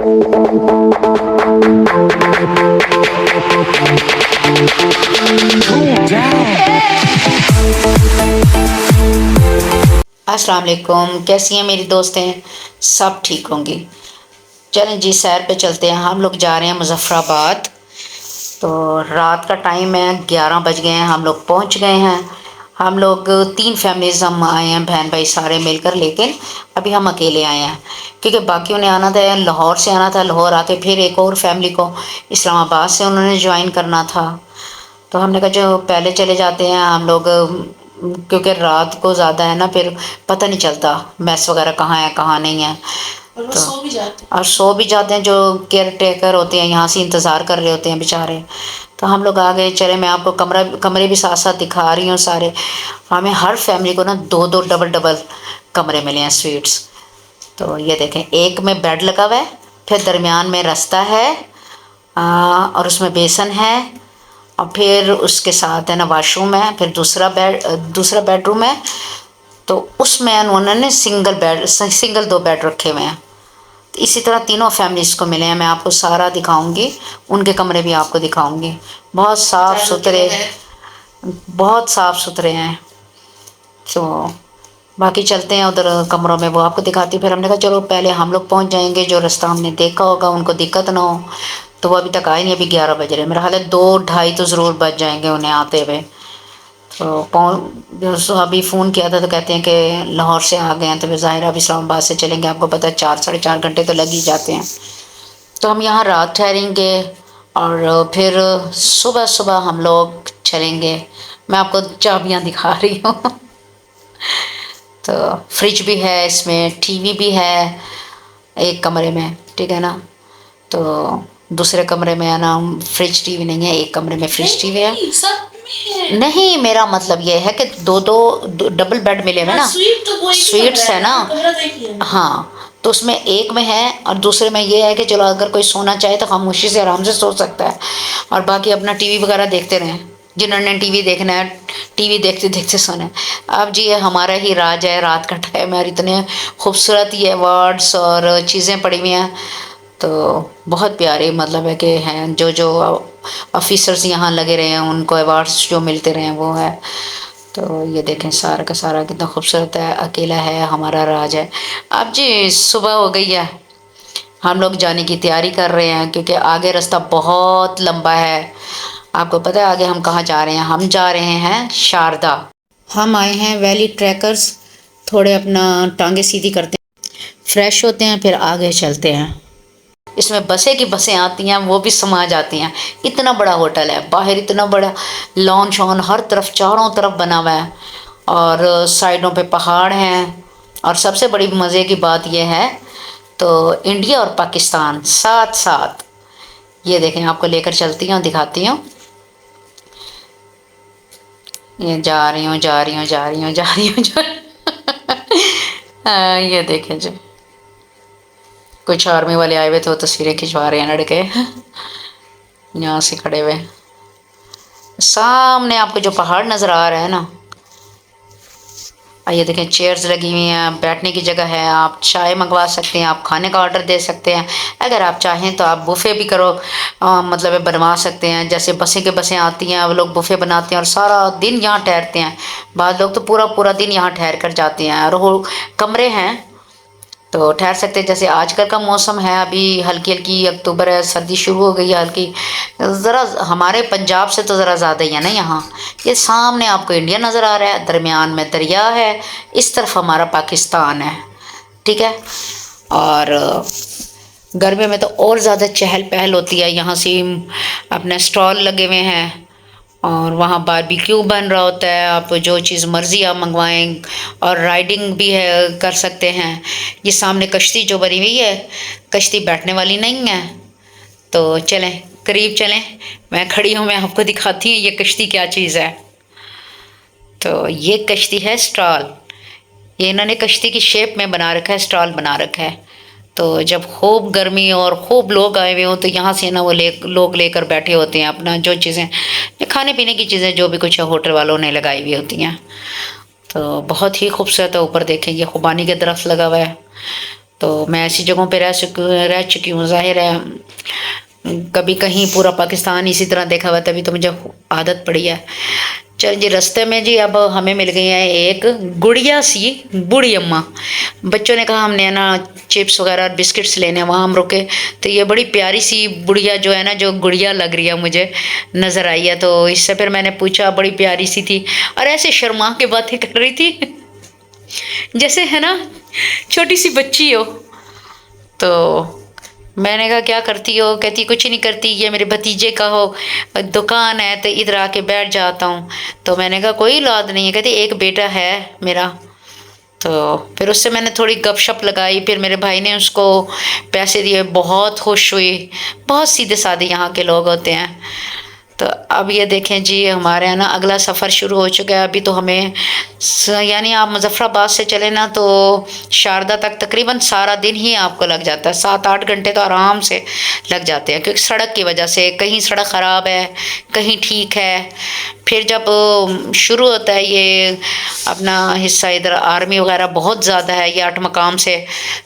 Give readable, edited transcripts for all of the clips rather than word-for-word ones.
अस्सलाम वालेकुम, कैसी हैं मेरी दोस्तें? सब ठीक होंगी। चलें जी, सैर पे चलते हैं। हम लोग जा रहे हैं मुज़फ़्फ़राबाद। तो रात का टाइम है, 11 बज गए हैं, हम लोग पहुंच गए हैं। हम लोग 3 फैमिलीज़ हम आए हैं, बहन भाई सारे मिलकर। लेकिन अभी हम अकेले आए हैं क्योंकि बाकियों ने आना था, लाहौर से आना था। लाहौर आके फिर एक और फैमिली को इस्लामाबाद से उन्होंने ज्वाइन करना था। तो हमने कहा जो पहले चले जाते हैं हम लोग, क्योंकि रात को ज़्यादा है ना, फिर पता नहीं चलता मैस वगैरह कहाँ है कहाँ नहीं है। और वो तो सो भी जाते हैं। और सो भी जाते हैं, जो केयर टेकर होते हैं यहाँ से इंतज़ार कर रहे होते हैं बेचारे। तो हम लोग आ गए। चले, मैं आपको कमरे भी साथ साथ दिखा रही हूँ सारे। हमें हर फैमिली को ना दो दो डबल डबल कमरे मिले हैं, स्वीट्स। तो ये देखें, एक में बेड लगा हुआ है, फिर दरमियान में रास्ता है, और उसमें बेसन है, और फिर उसके साथ है ना वॉशरूम है, फिर दूसरा बेडरूम है। तो उसमें उन्होंने सिंगल 2 बेड रखे हुए हैं। तो इसी तरह तीनों फैमिलीज़ को मिले हैं। मैं आपको सारा दिखाऊंगी, उनके कमरे भी आपको दिखाऊंगी। बहुत साफ़ सुथरे, बहुत साफ़ सुथरे हैं। तो बाकी चलते हैं उधर कमरों में, वो आपको दिखाती। फिर हमने कहा चलो पहले हम लोग पहुंच जाएंगे, जो रास्ता हमने देखा होगा उनको दिक्कत ना हो। तो वो अभी तक आए नहीं, अभी 11 बज रहे हैं। मेरा ख्याल है 2 ढाई तो ज़रूर बज जाएंगे उन्हें आते हुए। तो अभी फ़ोन किया था तो कहते हैं कि लाहौर से आ गए हैं, तो फिर ज़ाहिर अब इस्लामाबाद से चलेंगे। आपको पता है 4 साढ़े 4 घंटे तो लग ही जाते हैं। तो हम यहाँ रात ठहरेंगे और फिर सुबह सुबह हम लोग चलेंगे। मैं आपको चाबियाँ दिखा रही हूँ। तो फ्रिज भी है इसमें, टीवी भी है एक कमरे में, ठीक है ना। तो दूसरे कमरे में है ना फ्रिज टीवी नहीं है, एक कमरे में फ्रिज टीवी है। नहीं, सब में है। नहीं, मेरा मतलब ये है कि दो डबल बेड मिले हुए ना, स्वीट तो वो एक ही स्वीट्स कमरा है ना। कमरा देख लिया। हाँ, तो उसमें एक में है और दूसरे में ये है कि चलो अगर कोई सोना चाहे तो खामोशी से आराम से सो सकता है, और बाकी अपना टीवी वगैरह देखते रहें। जिन्होंने टीवी देखना है, टीवी देखते देखते सोना है। अब जी ये हमारा ही राज है, रात का टाइम है और इतने खूबसूरत ये अवार्ड्स और चीज़ें पड़ी हुई हैं। तो बहुत प्यारे, मतलब है कि हैं जो जो ऑफिसर्स यहाँ लगे रहे हैं उनको अवार्ड्स जो मिलते रहे हैं वो है। तो ये देखें सारा का सारा कितना खूबसूरत है। अकेला है, हमारा राज है। अब जी सुबह हो गई है, हम लोग जाने की तैयारी कर रहे हैं क्योंकि आगे रास्ता बहुत लंबा है। आपको पता है आगे हम कहाँ जा रहे हैं? हम जा रहे हैं शारदा। हम आए हैं वैली ट्रैकर्स। थोड़े अपना टांगे सीधी करते हैं, फ्रेश होते हैं, फिर आगे चलते हैं। इसमें बसें की बसें आती हैं, वो भी समा जाती हैं। इतना बड़ा होटल है, बाहर इतना बड़ा लॉन शॉन हर तरफ चारों तरफ बना हुआ है, और साइडों पे पहाड़ हैं। और सबसे बड़ी मज़े की बात यह है, तो इंडिया और पाकिस्तान साथ साथ। ये देखें, आपको लेकर चलती हूँ, दिखाती हूँ। ये जा रही हूँ जा रही हूँ जा रही हूँ जा रही हूँ जा रही हूँ। ये देखें जी, कुछ आर्मी वाले आए हुए थे, वो तस्वीरें खिंचवा रहे हैं लड़के यहाँ से खड़े हुए। सामने आपको जो पहाड़ नज़र आ रहा है ना, ये देखें चेयर्स लगी हुई हैं, बैठने की जगह है। आप चाय मंगवा सकते हैं, आप खाने का ऑर्डर दे सकते हैं। अगर आप चाहें तो आप बुफ़े भी करो, मतलब बनवा सकते हैं। जैसे बसें के बसें आती हैं, वो लोग बुफ़े बनाते हैं और सारा दिन यहाँ ठहरते हैं। बाद लोग तो पूरा पूरा दिन यहाँ ठहर कर जाते हैं, और वो कमरे हैं तो ठहर सकते हैं। जैसे आजकल का मौसम है, अभी हल्की हल्की अक्टूबर है, सर्दी शुरू हो गई है हल्की। ज़रा हमारे पंजाब से तो ज़रा ज़्यादा ही है ना यहाँ। ये सामने आपको इंडिया नज़र आ रहा है, दरमियान में दरिया है, इस तरफ हमारा पाकिस्तान है, ठीक है। और गर्मी में तो और ज़्यादा चहल पहल होती है। यहाँ से अपने स्टॉल लगे हुए हैं और वहाँ बारबेक्यू बन रहा होता है। आप जो चीज़ मर्ज़ी आप मंगवाएं, और राइडिंग भी है, कर सकते हैं। ये सामने कश्ती जो बनी हुई है, कश्ती बैठने वाली नहीं है। तो चलें, करीब चलें, मैं खड़ी हूँ, मैं आपको दिखाती हूँ ये कश्ती क्या चीज़ है। तो ये कश्ती है स्टॉल। ये इन्होंने कश्ती की शेप में बना रखा है, स्टॉल बना रखा है। तो जब खूब गर्मी और खूब लोग आए हुए हों तो यहाँ से ना वो लोग लेकर बैठे होते हैं अपना जो चीज़ें, खाने पीने की चीज़ें जो भी कुछ है होटल वालों ने लगाई हुई होती हैं। तो बहुत ही खूबसूरत है। ऊपर देखें, ये खुबानी के दरख्त लगा हुआ है, तो मैं ऐसी जगहों पे रह चुकी हूँ। ज़ाहिर है कभी कहीं पूरा पाकिस्तान इसी तरह देखा हुआ, तभी तो मुझे आदत पड़ी है। चल जी, रास्ते में जी अब हमें मिल गई है एक गुड़िया सी बूढ़ी अम्मा। बच्चों ने कहा हमने ना चिप्स वगैरह और बिस्किट्स लेने हैं, वहाँ हम रुके तो ये बड़ी प्यारी सी बुढ़िया जो है ना, जो गुड़िया लग रही है मुझे, नज़र आई है। तो इससे फिर मैंने पूछा, बड़ी प्यारी सी थी और ऐसे शर्मा के बातें कर रही थी जैसे है ना छोटी सी बच्ची हो। तो मैंने कहा क्या करती हो? कहती कुछ नहीं करती, ये मेरे भतीजे का हो दुकान है तो इधर आके बैठ जाता हूँ। तो मैंने कहा कोई औलाद नहीं है? कहती एक बेटा है मेरा। तो फिर उससे मैंने थोड़ी गपशप लगाई, फिर मेरे भाई ने उसको पैसे दिए, बहुत खुश हुई। बहुत सीधे साधे यहाँ के लोग होते हैं। तो अब ये देखें जी, हमारे यहाँ ना अगला सफ़र शुरू हो चुका है। अभी तो हमें यानी आप मुजफ्फराबाद से चले ना तो शारदा तक तकरीबन सारा दिन ही आपको लग जाता है, 7-8 घंटे तो आराम से लग जाते हैं, क्योंकि सड़क की वजह से कहीं सड़क ख़राब है, कहीं ठीक है। फिर जब शुरू होता है ये अपना हिस्सा, इधर आर्मी वगैरह बहुत ज़्यादा है ये 8 मकाम से,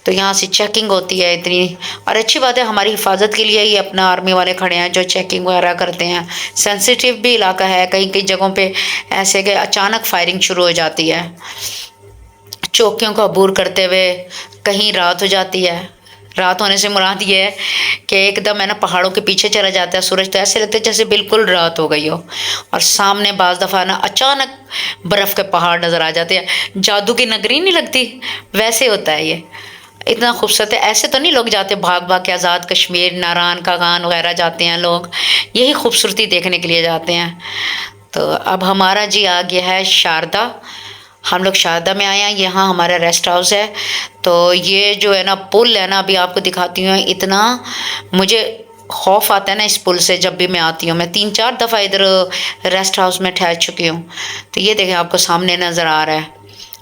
तो यहाँ से चेकिंग होती है इतनी। और अच्छी बात है, हमारी हिफाजत के लिए ही अपना आर्मी वाले खड़े हैं जो चेकिंग वगैरह करते हैं। सेंसिटिव भी इलाका है, कहीं कहीं जगहों पे ऐसे कि अचानक फायरिंग शुरू हो जाती है, चौकियों को अबूर करते हुए। कहीं रात हो जाती है, रात होने से मुराद ये है कि एकदम है ना पहाड़ों के पीछे चला जाता है सूरज, तो ऐसे लगता है जैसे बिल्कुल रात हो गई हो। और सामने बाज़ दफ़ा ना अचानक बर्फ़ के पहाड़ नज़र आ जाते हैं, जादू की नगरी नहीं लगती, वैसे होता है ये। इतना खूबसूरत है। ऐसे तो नहीं लोग जाते भाग भाग के, आज़ाद कश्मीर, नारायण का गान वगैरह जाते हैं लोग, यही खूबसूरती देखने के लिए जाते हैं। तो अब हमारा जी आ गया है शारदा। हम लोग शारदा में आए हैं, यहाँ हमारा रेस्ट हाउस है। तो ये जो है ना पुल है ना, अभी आपको दिखाती हूँ, इतना मुझे खौफ आता है ना इस पुल से। जब भी मैं आती हूँ, मैं 3-4 दफ़ा इधर रेस्ट हाउस में ठहर चुकी हूँ। तो ये देखें, आपको सामने नज़र आ रहा है,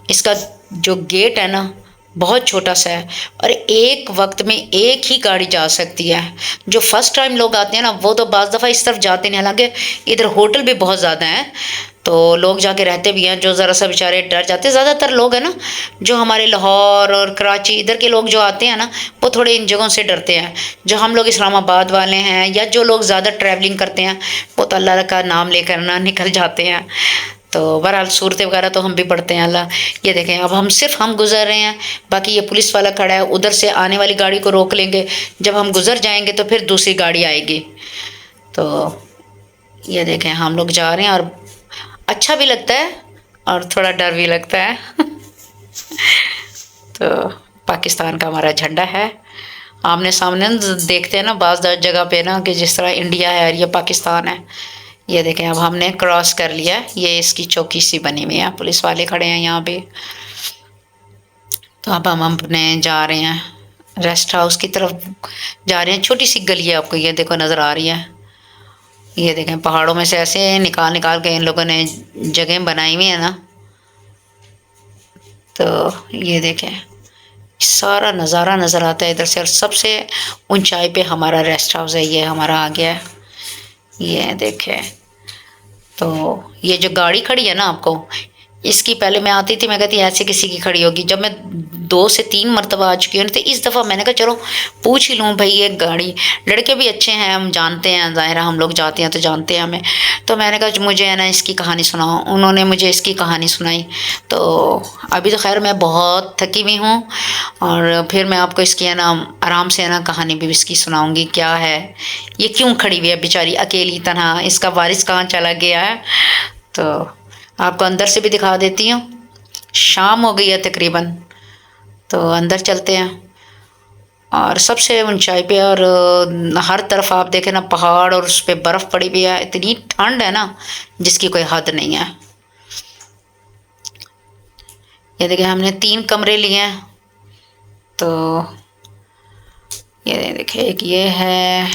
इसका जो गेट है ना बहुत छोटा सा है और एक वक्त में एक ही गाड़ी जा सकती है। जो फर्स्ट टाइम लोग आते हैं ना वो तो बाज़ दफ़ा इस तरफ जाते नहीं, हालांकि इधर होटल भी बहुत ज़्यादा हैं तो लोग जाके रहते भी हैं, जो ज़रा सा बेचारे डर जाते हैं। ज़्यादातर लोग हैं ना जो हमारे लाहौर और कराची इधर के लोग जो आते हैं ना, वो थोड़े इन जगहों से डरते हैं। जो हम लोग इस्लामाबाद वाले हैं या जो लोग ज़्यादा ट्रैवलिंग करते हैं, वो तो अल्लाह का नाम लेकर ना निकल जाते हैं। तो बहरहाल सूरत वगैरह तो हम भी पढ़ते हैं अल्लाह। ये देखें, अब हम सिर्फ हम गुजर रहे हैं, बाकी ये पुलिस वाला खड़ा है, उधर से आने वाली गाड़ी को रोक लेंगे। जब हम गुजर जाएंगे तो फिर दूसरी गाड़ी आएगी। तो ये देखें, हम लोग जा रहे हैं और अच्छा भी लगता है और थोड़ा डर भी लगता है तो पाकिस्तान का हमारा झंडा है आमने सामने, देखते हैं ना बाज़ जगह पे ना कि जिस तरह इंडिया है और ये पाकिस्तान है। ये देखें, अब हमने क्रॉस कर लिया, ये इसकी चौकी सी बनी हुई है, पुलिस वाले खड़े हैं यहाँ पे। तो अब हम अपने जा रहे हैं रेस्ट हाउस की तरफ जा रहे हैं। छोटी सी गली है, आपको ये देखो नज़र आ रही है। ये देखें, पहाड़ों में से ऐसे निकाल निकाल के इन लोगों ने जगह बनाई हुई है ना। तो ये देखें, सारा नज़ारा नज़र आता है इधर से, और सबसे ऊंचाई पे हमारा रेस्ट हाउस है, ये हमारा आ गया है। ये देखें, तो ये जो गाड़ी खड़ी है ना आपको, इसकी पहले मैं आती थी मैं कहती ऐसे किसी की खड़ी होगी। जब मैं 2 से 3 मरतबा आ चुकी हूँ तो इस दफ़ा मैंने कहा चलो पूछ ही लूँ भाई, ये गाड़ी, लड़के भी अच्छे हैं, हम जानते हैं, ज़ाहिर है हम लोग जाते हैं तो जानते हैं हमें। तो मैंने कहा मुझे है ना इसकी कहानी सुनाओ, उन्होंने मुझे इसकी कहानी सुनाई। तो अभी तो खैर मैं बहुत थकी हुई हूँ और फिर मैं आपको इसकी है ना आराम से है ना कहानी भी इसकी सुनाऊँगी, क्या है ये, क्यों खड़ी हुई है बेचारी अकेली तनहा, इसका वारिस कहाँ चला गया है। तो आपको अंदर से भी दिखा देती हूँ। शाम हो गई है तकरीबन, तो अंदर चलते हैं। और सबसे ऊंचाई पे और हर तरफ आप देखें ना पहाड़, और उस पर बर्फ़ पड़ी हुई है, इतनी ठंड है ना जिसकी कोई हद नहीं है। ये देखिए, हमने 3 कमरे लिए हैं। तो ये देखिए, एक ये है,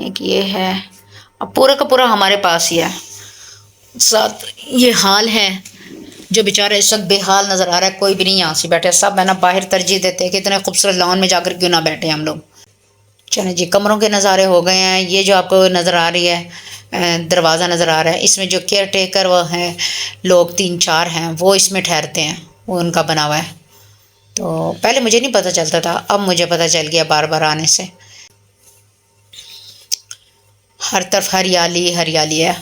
एक ये है, अब पूरा का पूरा हमारे पास ही है। साथ ये हाल है, जो बेचारे इस वक्त बेहाल नज़र आ रहा है, कोई भी नहीं यहाँ से बैठे, सब है ना बाहर तरजीह देते हैं कि इतने खूबसूरत लॉन में जाकर क्यों ना बैठे हम लोग। चलें जी, कमरों के नज़ारे हो गए हैं। ये जो आपको नज़र आ रही है दरवाज़ा नज़र आ रहा है, इसमें जो केयर टेकर वो हैं लोग 3-4 हैं, वो इसमें ठहरते हैं, वो उनका बना हुआ है। तो पहले मुझे नहीं पता चलता था, अब मुझे पता चल गया बार बार आने से। हर तरफ हरियाली हरियाली है।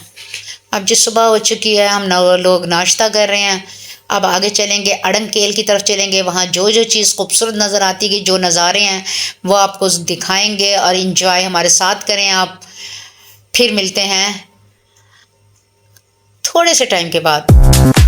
अब जो सुबह हो चुकी है, हम लोग नाश्ता कर रहे हैं। अब आगे चलेंगे, अड़ंगकेल की तरफ चलेंगे। वहाँ जो जो चीज़ खूबसूरत नज़र आती है, जो नज़ारे हैं वो आपको दिखाएंगे और इन्जॉय हमारे साथ करें आप। फिर मिलते हैं थोड़े से टाइम के बाद।